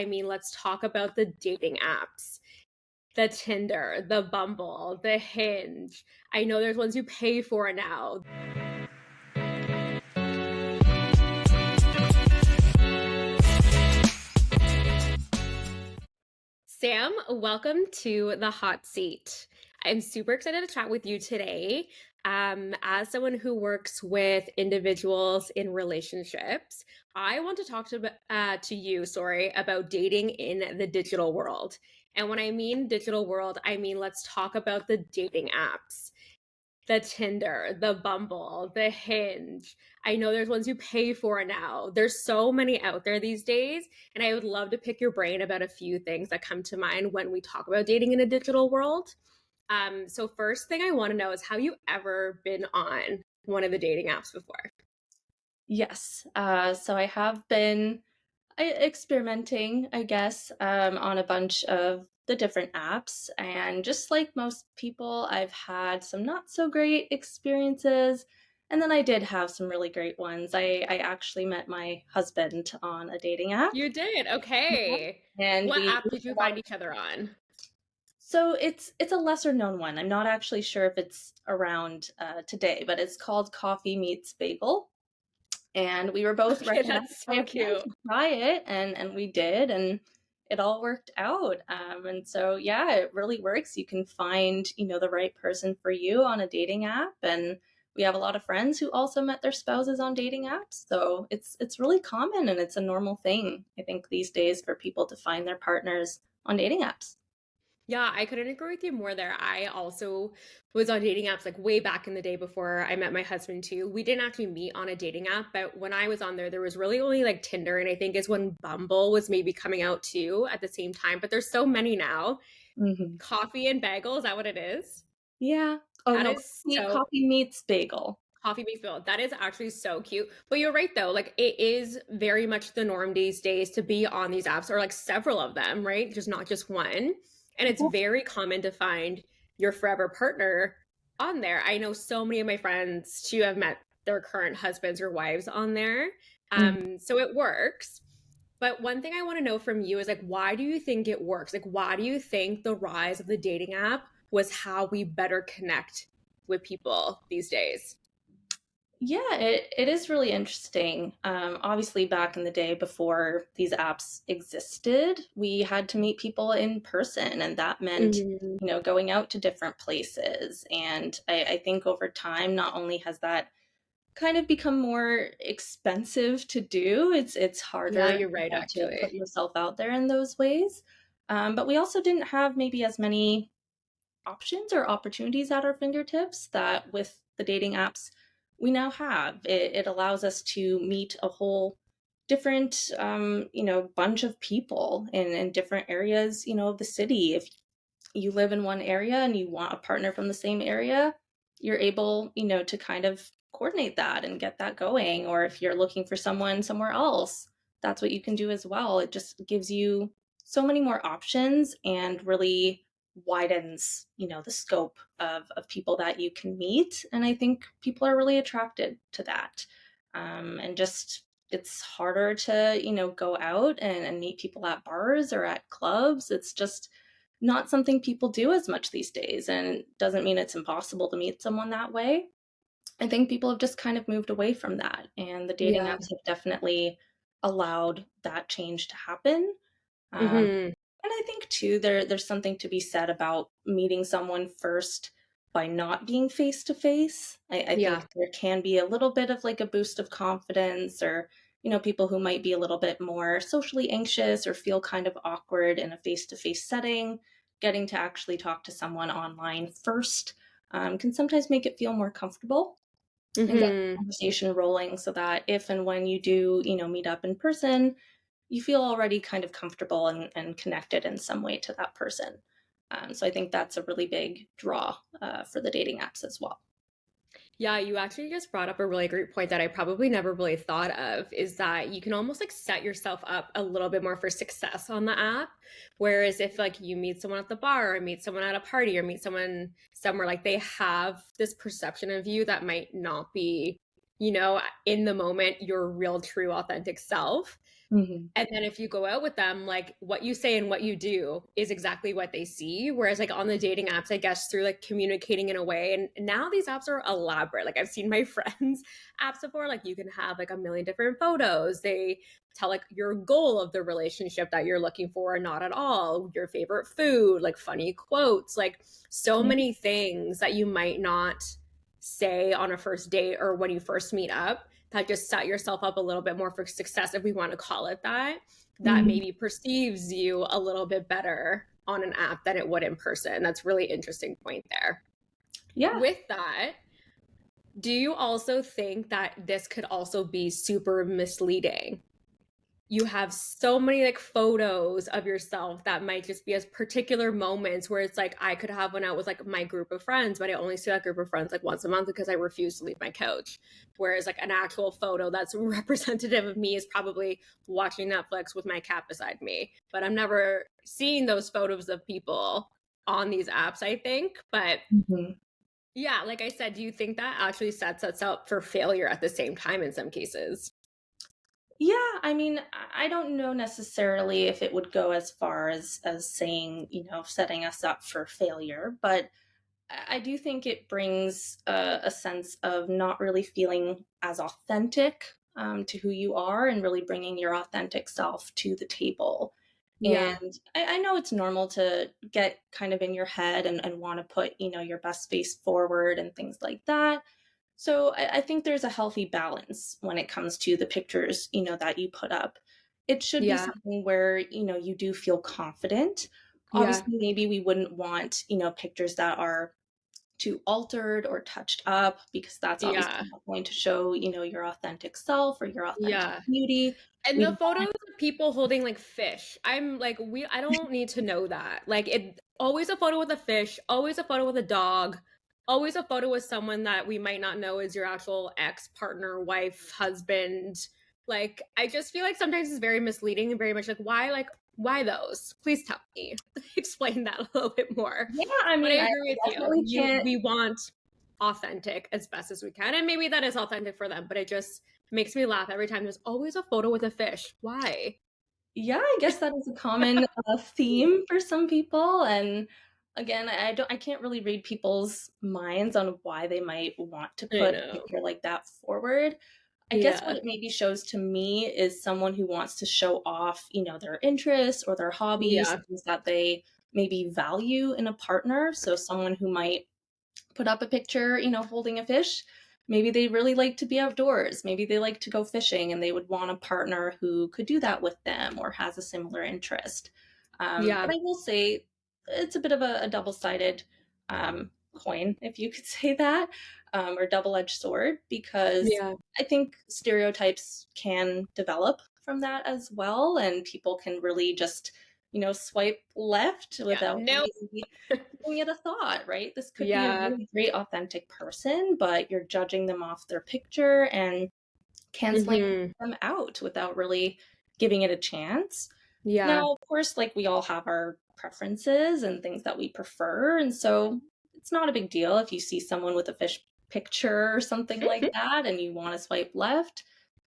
let's talk about the dating apps, the Tinder, the Bumble, the Hinge. I know there's ones you pay for now. Sam, welcome to the hot seat. I'm super excited to chat with you today. As someone who works with individuals in relationships, I want to talk to you, about dating in the digital world. And when I mean digital world, let's talk about the dating apps, the Tinder, the Bumble, the Hinge. I know there's ones you pay for now. There's so many out there these days. And I would love to pick your brain about a few things that come to mind when we talk about dating in a digital world. So first thing I want to know is, have you ever been on one of the dating apps before? Yes. So I have been experimenting, I guess, on a bunch of the different apps. And just like most people, I've had some not so great experiences. And then I did have some really great ones. I actually met my husband on a dating app. You did? Yeah. Okay. And What we app had did you a lot find of. each other on? So it's a lesser known one. I'm not actually sure if it's around today, but it's called Coffee Meets Bagel. And we were both Okay, recommended that's by so a friend cute. to try it, and we did, and it all worked out. And so, yeah, it really works. You can find, the right person for you on a dating app, and we have a lot of friends who also met their spouses on dating apps. So it's really common, and it's a normal thing, I think, these days for people to find their partners on dating apps. Yeah, I couldn't agree with you more there. I also was on dating apps like way back in the day before I met my husband too. We didn't actually meet on a dating app, but when I was on there, there was really only like Tinder, and I think is when Bumble was maybe coming out too at the same time. But there's so many now. Hmm. Coffee and Bagel, is that what it is? Yeah. Oh That no, is so coffee meets bagel. Coffee Meets Bagel. That is actually so cute. But you're right though, like it is very much the norm these days to be on these apps, or like several of them, right? Just not just one. And it's very common to find your forever partner on there. I know so many of my friends too have met their current husbands or wives on there. Mhm. So it works. But one thing I want to know from you is like, why do you think it works? Like, why do you think the rise of the dating app was how we better connect with people these days? Yeah, it is really interesting. Obviously, back in the day before these apps existed, we had to meet people in person, and that meant, Mhm. going out to different places. And I think over time, not only has that kind of become more expensive to do, it's Yeah, harder, you're right, to put actually. yourself out there in those ways. But we also didn't have maybe as many options or opportunities at our fingertips that with the dating apps we now have. It allows us to meet a whole different, bunch of people in different areas, of the city. If you live in one area and you want a partner from the same area, you're able, to kind of coordinate that and get that going. Or if you're looking for someone somewhere else, that's what you can do as well. It just gives you so many more options and really widens, the scope of people that you can meet. And I think people are really attracted to that. And just it's harder to, go out and meet people at bars or at clubs. It's just not something people do as much these days. And it doesn't mean it's impossible to meet someone that way. I think people have just kind of moved away from that. And the dating Yeah. apps have definitely allowed that change to happen. Um, Hmm. and I think too, there's something to be said about meeting someone first by not being face to face. I think Yeah. there can be a little bit of like a boost of confidence, or, people who might be a little bit more socially anxious or feel kind of awkward in a face to face setting. Getting to actually talk to someone online first can sometimes make it feel more comfortable and get the Hmm. conversation rolling so that if and when you do, meet up in person, you feel already kind of comfortable and connected in some way to that person. So I think that's a really big draw for the dating apps as well. Yeah, you actually just brought up a really great point that I probably never really thought of, is that you can almost like set yourself up a little bit more for success on the app. Whereas if like you meet someone at the bar or meet someone at a party or meet someone somewhere, like they have this perception of you that might not be, in the moment, your real, true, authentic self. Mhm. And then if you go out with them, like what you say and what you do is exactly what they see. Whereas like on the dating apps, I guess through like communicating in a way, and now these apps are elaborate. Like I've seen my friends' apps before, like you can have like a million different photos. They tell like your goal of the relationship that you're looking for, or not at all, your favorite food, like funny quotes, like so Yeah. many things that you might not say on a first date or when you first meet up, that just set yourself up a little bit more for success, if we want to call it that, that Mhm. maybe perceives you a little bit better on an app than it would in person. That's really interesting point there. Yeah. With that, do you also think that this could also be super misleading? You have so many like photos of yourself that might just be as particular moments where it's like I could have one out with like my group of friends, but I only see that group of friends like once a month because I refuse to leave my couch. Whereas like an actual photo that's representative of me is probably watching Netflix with my cat beside me. But I'm never seeing those photos of people on these apps, I think. But Mhm. yeah, like I said, do you think that actually sets us up for failure at the same time in some cases? Yeah, I mean, I don't know necessarily if it would go as far as saying, setting us up for failure, but I do think it brings a sense of not really feeling as authentic to who you are and really bringing your authentic self to the table. Yeah. And I know it's normal to get kind of in your head and want to put, your best face forward and things like that. So I think there's a healthy balance when it comes to the pictures, that you put up. It should be Yeah. something where, you do feel confident. Yeah. Obviously, maybe we wouldn't want, pictures that are too altered or touched up because that's obviously Yeah. not going to show, your authentic self or your authentic Yeah. beauty. And the We'd photos of people holding like fish. I'm like, I don't need to know that. Like it always a photo with a fish, always a photo with a dog, always a photo with someone that we might not know is your actual ex partner, wife, husband. Like I just feel like sometimes it's very misleading and very much like why those? Please tell me. Explain that a little bit more. yeah, I But I mean, I agree with you. definitely You can't. we want authentic as best as we can. And maybe that is authentic for them, but it just makes me laugh every time there's always a photo with a fish. Why? Yeah, I guess that is a common theme for some people. And again, I can't really read people's minds on why they might want to I put a know. picture like that forward. I guess what Yeah. it maybe shows to me is someone who wants to show off, their interests or their hobbies, Yeah. things that they maybe value in a partner. So someone who might put up a picture, holding a fish. Maybe they really like to be outdoors. Maybe they like to go fishing and they would want a partner who could do that with them or has a similar interest. But Yeah. I will say it's a bit of a double sided coin, if you could say that, or double edged sword, because Yeah. I think stereotypes can develop from that as well. And people can really just, swipe left Yeah. without No. really giving it a thought, right? This could be a Yeah. really great, authentic person, but you're judging them off their picture and canceling Hmm. them out without really giving it a chance. Yeah. Now, of course, like we all have our preferences and things that we prefer. And so it's not a big deal if you see someone with a fish picture or something like that and you want to swipe left.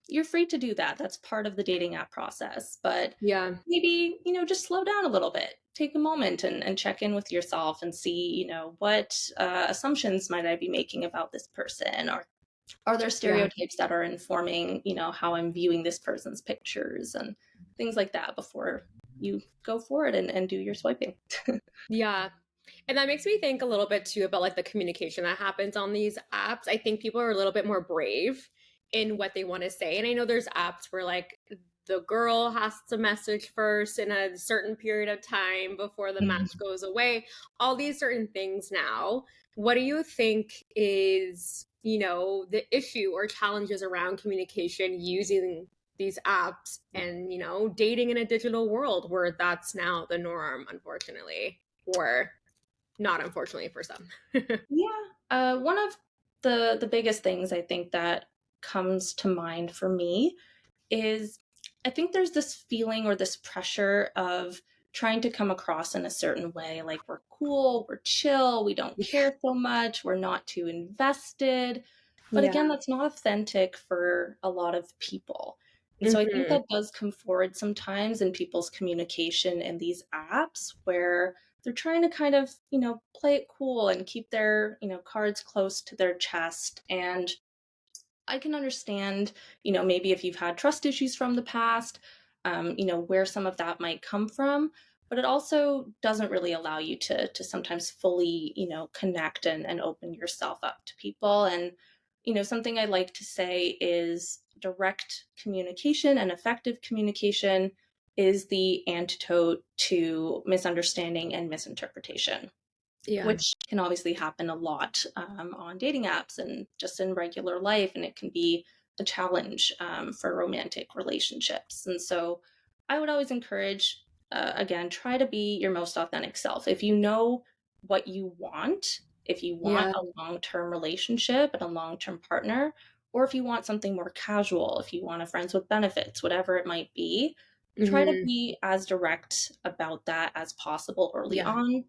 You're free to do that. That's part of the dating app process. But Yeah. maybe, just slow down a little bit. Take a moment and check in with yourself and see, what assumptions might I be making about this person? Or are there Yeah. stereotypes that are informing, how I'm viewing this person's pictures and things like that before you go for it and do your swiping. Yeah. And that makes me think a little bit too about like the communication that happens on these apps. I think people are a little bit more brave in what they want to say. And I know there's apps where like the girl has to message first in a certain period of time before the match Mhm. goes away. All these certain things now. What do you think is, the issue or challenges around communication using these apps and, dating in a digital world where that's now the norm, unfortunately? Or not unfortunately for some. Yeah. One of the biggest things I think that comes to mind for me is I think there's this feeling or this pressure of trying to come across in a certain way. Like we're cool, we're chill, we don't Yeah. care so much, we're not too invested. But Yeah. again, that's not authentic for a lot of people. And so I think Mhm. that does come forward sometimes in people's communication in these apps where they're trying to kind of, play it cool and keep their, cards close to their chest. And I can understand, maybe if you've had trust issues from the past, where some of that might come from. But it also doesn't really allow you to sometimes fully, connect and open yourself up to people. And, something I like to say is direct communication and effective communication is the antidote to misunderstanding and misinterpretation, Yeah. which can obviously happen a lot on dating apps and just in regular life. And it can be a challenge for romantic relationships. And so I would always encourage, again, try to be your most authentic self. If you know what you want, if you want Yeah. a long term relationship and a long term partner, or if you want something more casual, if you want a friends with benefits, whatever it might be, try to Mhm. be as direct about that as possible early Yeah. on.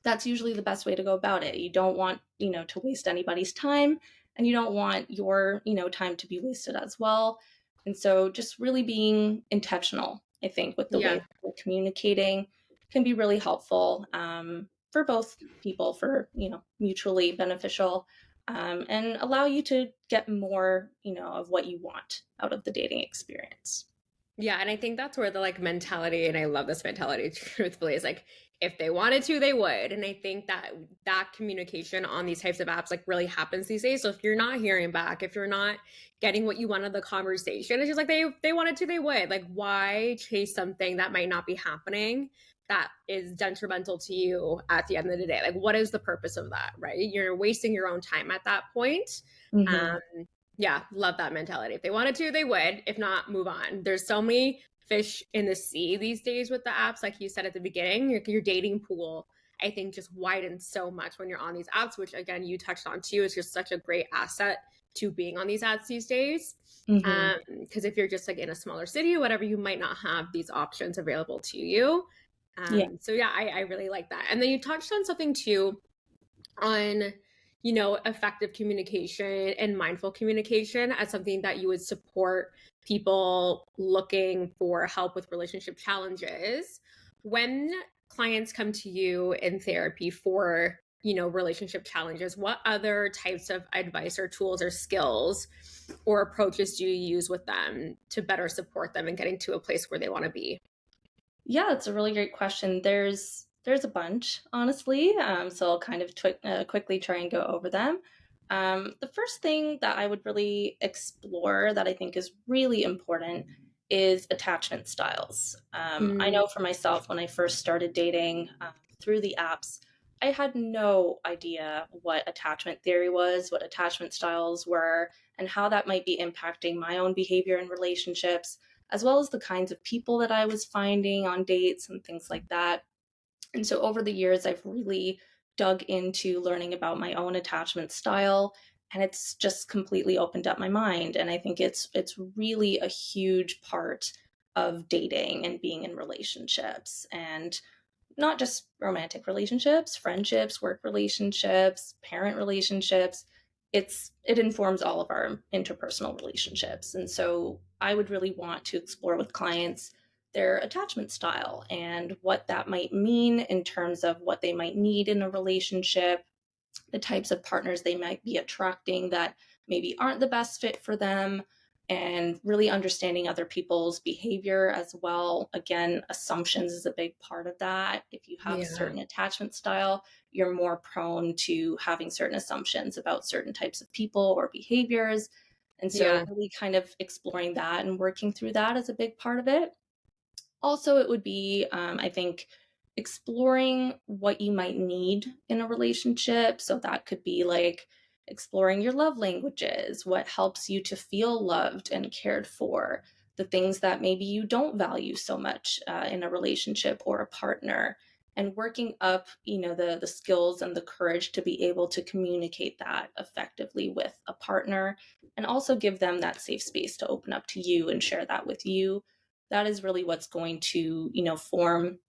That's usually the best way to go about it. You don't want, to waste anybody's time, and you don't want your, time to be wasted as well. And so just really being intentional, I think, with the way Yeah. that we're communicating can be really helpful for both people, for, mutually beneficial, and allow you to get more, of what you want out of the dating experience. Yeah, and I think that's where the like mentality, and I love this mentality truthfully, is like if they wanted to, they would. And I think that that communication on these types of apps like really happens these days. So if you're not hearing back, if you're not getting what you want of the conversation, it's just like they wanted to, they would. Like why chase something that might not be happening that is detrimental to you at the end of the day? Like what is the purpose of that, right? You're wasting your own time at that point. Hmm. Um, yeah, love that mentality. If they wanted to, they would. If not, move on. There's so many fish in the sea these days with the apps. Like you said at the beginning, your dating pool, I think, just widens so much when you're on these apps, which again, you touched on too, is just such a great asset to being on these apps these days. Hmm. Because if you're just like in a smaller city or whatever, you might not have these options available to you. Yeah. So yeah, I really like that. And then you touched on something too on effective communication and mindful communication as something that you would support people looking for help with relationship challenges when clients come to you in therapy for relationship challenges. What other types of advice or tools or skills or approaches do you use with them to better support them in getting to a place where they want to be? Yeah, it's a really great question. There's a bunch, honestly. So I'll kind of quickly try and go over them. The first thing that I would really explore that I think is really important is attachment styles. I Mm, know for myself, when I first started dating through the apps, I had no idea what attachment theory was, what attachment styles were, and how that might be impacting my own behavior in relationships, as well as the kinds of people that I was finding on dates and things like that. And so over the years, I've really dug into learning about my own attachment style, and it's just completely opened up my mind. And I think it's really a huge part of dating and being in relationships. And not just romantic relationships, friendships, work relationships, parent relationships. It informs all of our interpersonal relationships. And so I would really want to explore with clients their attachment style and what that might mean in terms of what they might need in a relationship, the types of partners they might be attracting that maybe aren't the best fit for them, and really understanding other people's behavior as well. Again, assumptions is a big part of that. If you have a yeah. certain attachment style, you're more prone to having certain assumptions about certain types of people or behaviors. And so, Yeah. really kind of exploring that and working through that is a big part of it. Also, it would be, I think, exploring what you might need in a relationship. So that could be like exploring your love languages, what helps you to feel loved and cared for, the things that maybe you don't value so much in a relationship or a partner, and working up, the skills and the courage to be able to communicate that effectively with a partner, and also give them that safe space to open up to you and share that with you. That is really what's going to, form,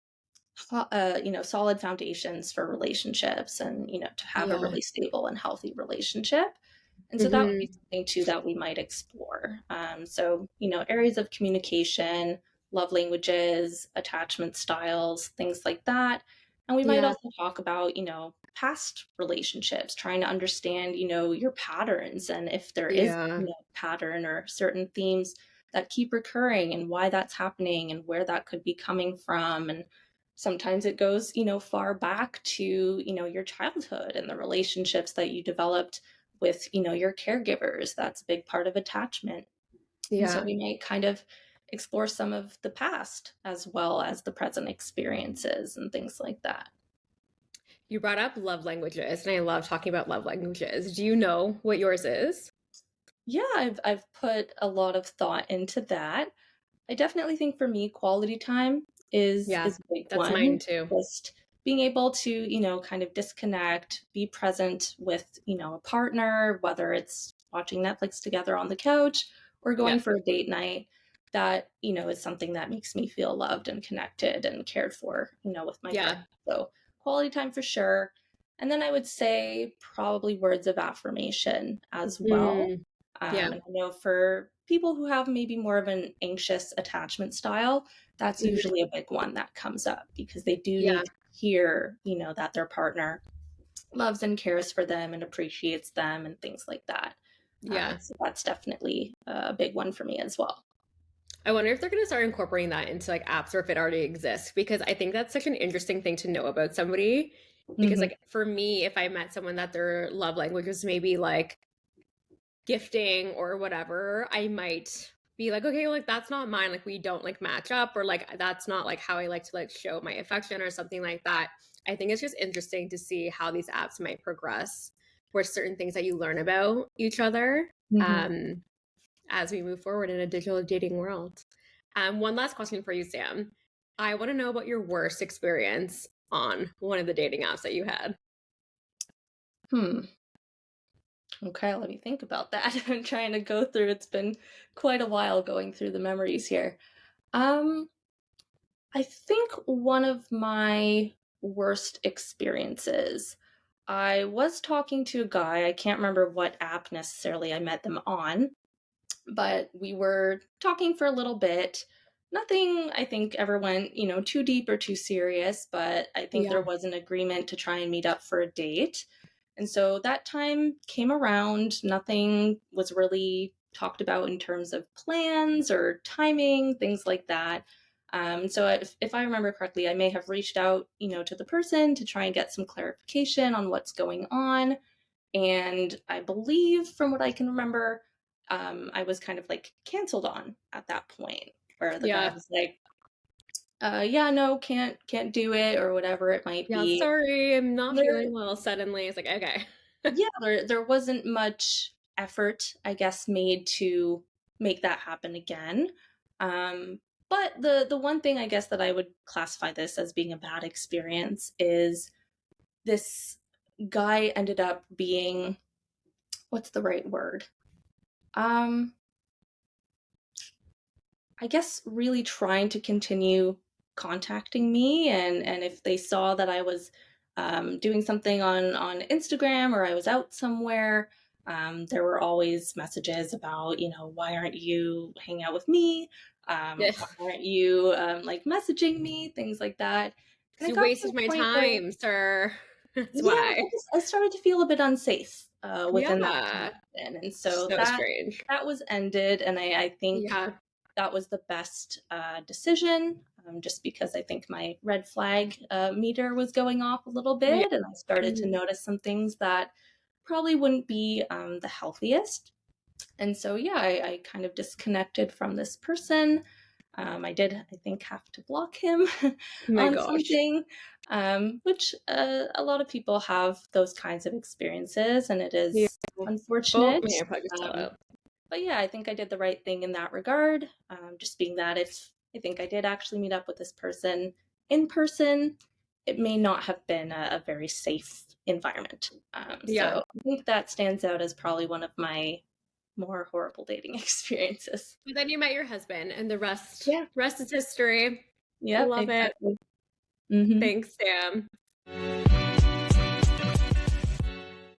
solid foundations for relationships, and, to have a Yeah. really stable and healthy relationship. And so that would be Hmm. something too that we might explore. So, areas of communication, love languages, attachment styles, things like that. And we might Yeah. also talk about, past relationships, trying to understand, your patterns and if there is, Yeah. pattern or certain themes that keep recurring and why that's happening and where that could be coming from. And sometimes it goes, far back to, your childhood and the relationships that you developed with, your caregivers. That's a big part of attachment. And so Yeah. we might kind of explore some of the past as well as the present experiences and things like that. You brought up love languages, and I love talking about love languages. Do you know what yours is? Yeah, I've put a lot of thought into that. I definitely think for me, quality time Yeah, is a big that's one. mine too. Just being able to, kind of disconnect, be present with, a partner, whether it's watching Netflix together on the couch or going Yep. for a date night. That, is something that makes me feel loved and connected and cared for, with my friends. Yeah. So quality time for sure. And then I would say probably words of affirmation as well. Mm, yeah. And I know for people who have maybe more of an anxious attachment style, that's Mhm. usually a big one that comes up because they do Yeah. need to hear, that their partner loves and cares for them and appreciates them and things like that. Yeah. So that's definitely a big one for me as well. I wonder if they're going to start incorporating that into like apps or if it already exists because I think that's such an interesting thing to know about somebody. Because Hmm. like for me, if I met someone that their love language was maybe like gifting or whatever, I might be like, okay, like that's not mine. Like we don't like match up or like that's not like how I like to like show my affection or something like that. I think it's just interesting to see how these apps might progress for certain things that you learn about each other. Hmm. Um, as we move forward in a digital dating world. One last question for you, Sam. I want to know about your worst experience on one of the dating apps that you had. Hmm. Okay, let me think about that. I'm trying to go through. It's been quite a while going through the memories here. Um, I think one of my worst experiences, I was talking to a guy, I can't remember what app necessarily I met them on, but we were talking for a little bit. Nothing, I think, ever went, too deep or too serious, but I think there Yeah. was an agreement to try and meet up for a date. And so that time came around. Nothing was really talked about in terms of plans or timing, things like that. So if I remember correctly, I may have reached out, to the person to try and get some clarification on what's going on. And I believe, from what I can remember, I was kind of like canceled on at that point, where the guy Yeah. was like, "Yeah, no, can't do it," or whatever it might Yeah. be. Sorry, I'm not There, feeling well suddenly. It's like, okay. yeah, there wasn't much effort, I guess, made to make that happen again. Um, but the one thing I guess that I would classify this as being a bad experience is this guy ended up being, what's the right word? Um, I guess really trying to continue contacting me, and if they saw that I was doing something on Instagram or I was out somewhere, there were always messages about, why aren't you hanging out with me? Yeah. Why aren't you like messaging me? Things like that. And it You got to wasted a my point where, time, sir. That's yeah, why. I started to feel a bit unsafe within that Yeah. connection, and so So that strange. was ended, and I think Yeah. that was the best decision, just because I think my red flag meter was going off a little Yeah. bit, and I started to Mhm. notice some things that probably wouldn't be the healthiest. And so, yeah, I kind of disconnected from this person. I did, I think, have to block him Oh my on gosh. something, which a lot of people have those kinds of experiences, and it Yeah. is Oh, unfortunate. my AirPod just fell Um, out. but yeah, I think I did the right thing in that regard. Just being that if I think I did actually meet up with this person in person, it may not have been a very safe environment. Yeah. So I think that stands out as probably one of my more horrible dating experiences. But then you met your husband, and the Yeah. rest is history. Yep. Love it. Exactly. Hmm. Thanks, Sam.